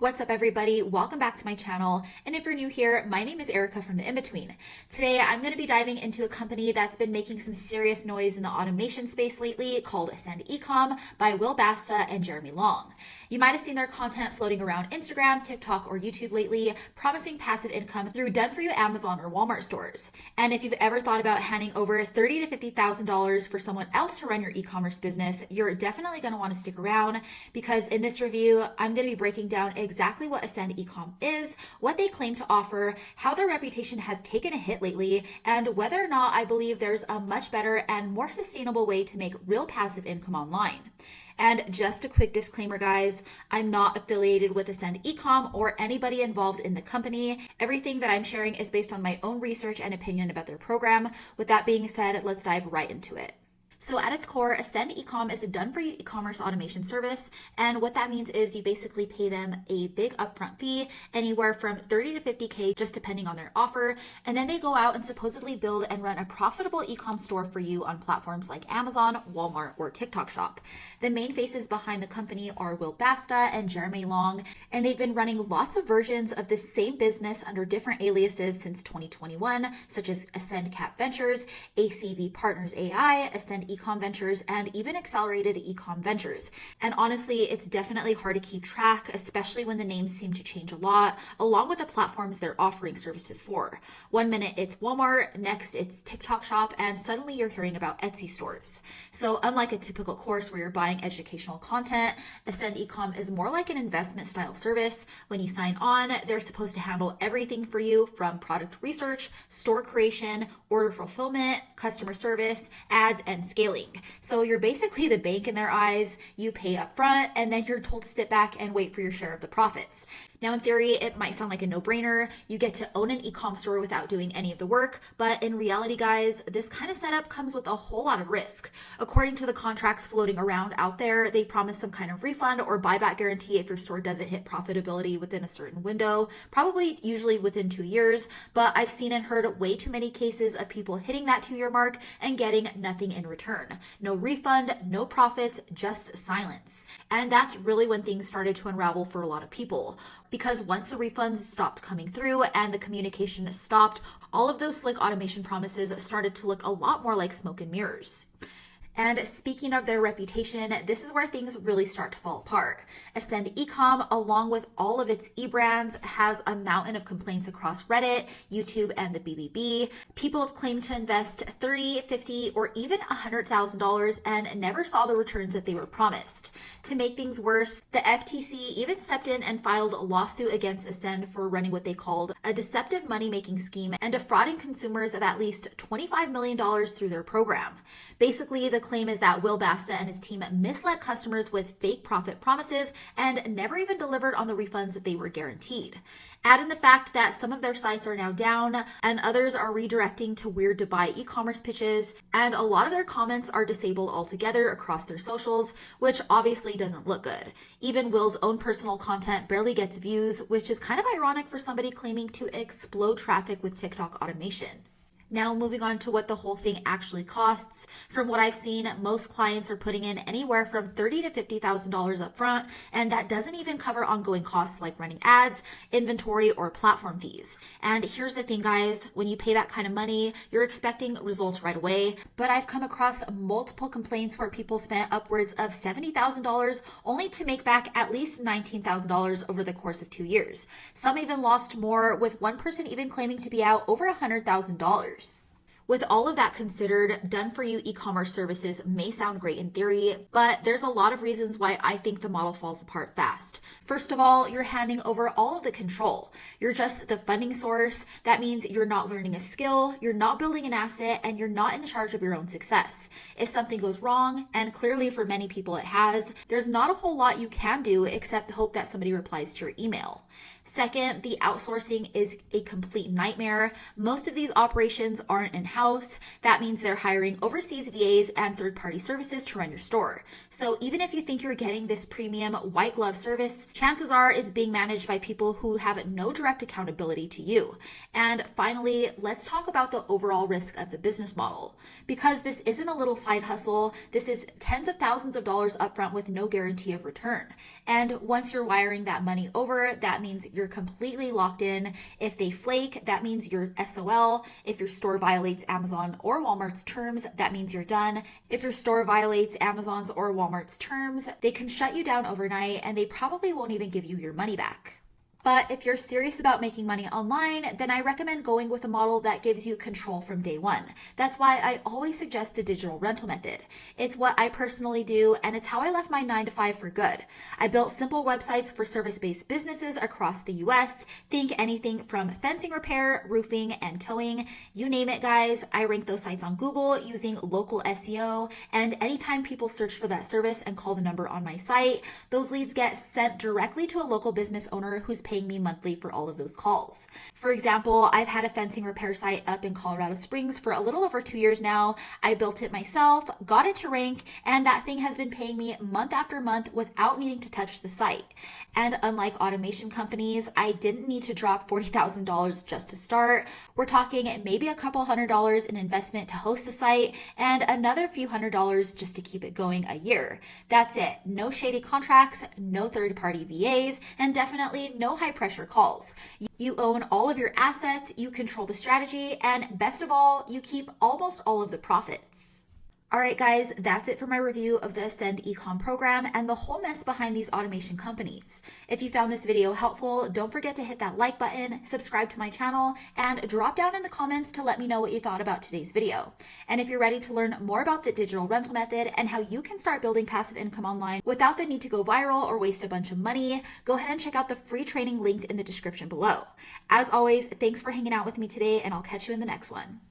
What's up, everybody? Welcome back to my channel. And if you're new here, my name is Erica from The In-Between. Today, I'm going to be diving into a company that's been making some serious noise in the automation space lately called Ascend Ecom by Will Basta and Jeremy Long. You might have seen their content floating around Instagram, TikTok, or YouTube lately, promising passive income through done-for-you Amazon or Walmart stores. And if you've ever thought about handing over $30,000 to $50,000 for someone else to run your e-commerce business, you're definitely going to want to stick around, because in this review, I'm going to be breaking down exactly what Ascend Ecom is, what they claim to offer, how their reputation has taken a hit lately, and whether or not I believe there's a much better and more sustainable way to make real passive income online. And just a quick disclaimer, guys, I'm not affiliated with Ascend Ecom or anybody involved in the company. Everything that I'm sharing is based on my own research and opinion about their program. With that being said, let's dive right into it. So at its core, Ascend Ecom is a done-for-you e-commerce automation service, and what that means is you basically pay them a big upfront fee, anywhere from $30,000 to $50,000, just depending on their offer, and then they go out and supposedly build and run a profitable e-com store for you on platforms like Amazon, Walmart, or TikTok Shop. The main faces behind the company are Will Basta and Jeremy Long, and they've been running lots of versions of the same business under different aliases since 2021, such as Ascend Capventures, ACV Partners AI, Ascend Ecom Ventures, and even Accelerated Ecom Ventures. And honestly, it's definitely hard to keep track, especially when the names seem to change a lot, along with the platforms they're offering services for. One minute it's Walmart, next it's TikTok Shop, and suddenly you're hearing about Etsy stores. So unlike a typical course where you're buying educational content, Ascend Ecom is more like an investment style service. When you sign on, they're supposed to handle everything for you, from product research, store creation, order fulfillment, customer service, ads, and scaling. So you're basically the bank in their eyes. You pay up front, and then you're told to sit back and wait for your share of the profits. Now, in theory, it might sound like a no-brainer. You get to own an e-com store without doing any of the work, but in reality, guys, this kind of setup comes with a whole lot of risk. According to the contracts floating around out there, they promise some kind of refund or buyback guarantee if your store doesn't hit profitability within a certain window, probably usually within 2 years, but I've seen and heard way too many cases of people hitting that 2-year mark and getting nothing in return. No refund, no profits, just silence. And that's really when things started to unravel for a lot of people. Because once the refunds stopped coming through and the communication stopped, all of those slick automation promises started to look a lot more like smoke and mirrors. And speaking of their reputation, this is where things really start to fall apart. Ascend Ecom, along with all of its e-brands, has a mountain of complaints across Reddit, YouTube, and the BBB. People have claimed to invest $30,000, $50,000, or even $100,000 and never saw the returns that they were promised. To make things worse, the FTC even stepped in and filed a lawsuit against Ascend for running what they called a deceptive money-making scheme and defrauding consumers of at least $25 million through their program. Basically, the claim is that Will Basta and his team misled customers with fake profit promises and never even delivered on the refunds that they were guaranteed. Add in the fact that some of their sites are now down and others are redirecting to weird to buy e-commerce pitches, and a lot of their comments are disabled altogether across their socials, which obviously doesn't look good. Even Will's own personal content barely gets views, which is kind of ironic for somebody claiming to explode traffic with TikTok automation. Now, moving on to what the whole thing actually costs. From what I've seen, most clients are putting in anywhere from $30,000 to $50,000 up front, and that doesn't even cover ongoing costs like running ads, inventory, or platform fees. And here's the thing, guys, when you pay that kind of money, you're expecting results right away. But I've come across multiple complaints where people spent upwards of $70,000 only to make back at least $19,000 over the course of 2 years. Some even lost more, with one person even claiming to be out over $100,000. With all of that considered, done-for-you e-commerce services may sound great in theory, but there's a lot of reasons why I think the model falls apart fast. First of all, you're handing over all of the control. You're just the funding source. That means you're not learning a skill, you're not building an asset, and you're not in charge of your own success. If something goes wrong, and clearly for many people it has, there's not a whole lot you can do except hope that somebody replies to your email. Second, the outsourcing is a complete nightmare. Most of these operations aren't in-house. That means they're hiring overseas VAs and third-party services to run your store. So even if you think you're getting this premium white glove service, chances are it's being managed by people who have no direct accountability to you. And finally, let's talk about the overall risk of the business model. Because this isn't a little side hustle, this is tens of thousands of dollars upfront with no guarantee of return. And once you're wiring that money over, that means you're completely locked in. If they flake, that means you're SOL. If your store violates Amazon or Walmart's terms, that means you're done. If your store violates Amazon's or Walmart's terms, they can shut you down overnight and they probably won't even give you your money back. But if you're serious about making money online, then I recommend going with a model that gives you control from day one. That's why I always suggest the digital rental method. It's what I personally do, and it's how I left my 9-to-5 for good. I built simple websites for service-based businesses across the US. Think anything from fencing repair, roofing, and towing. You name it, guys. I rank those sites on Google using local SEO, and anytime people search for that service and call the number on my site, those leads get sent directly to a local business owner who's paying me monthly for all of those calls. For example, I've had a fencing repair site up in Colorado Springs for a little over 2 years now. I built it myself, got it to rank, and that thing has been paying me month after month without needing to touch the site. And unlike automation companies, I didn't need to drop $40,000 just to start. We're talking maybe a couple $100 in investment to host the site and another few $100 just to keep it going a year. That's it. No shady contracts, no third-party VAs, and definitely no high-pressure calls. You own all of your assets, you control the strategy, and best of all, you keep almost all of the profits. All right, guys, that's it for my review of the Ascend Ecom program and the whole mess behind these automation companies. If you found this video helpful, don't forget to hit that like button, subscribe to my channel, and drop down in the comments to let me know what you thought about today's video. And if you're ready to learn more about the digital rental method and how you can start building passive income online without the need to go viral or waste a bunch of money, go ahead and check out the free training linked in the description below. As always, thanks for hanging out with me today, and I'll catch you in the next one.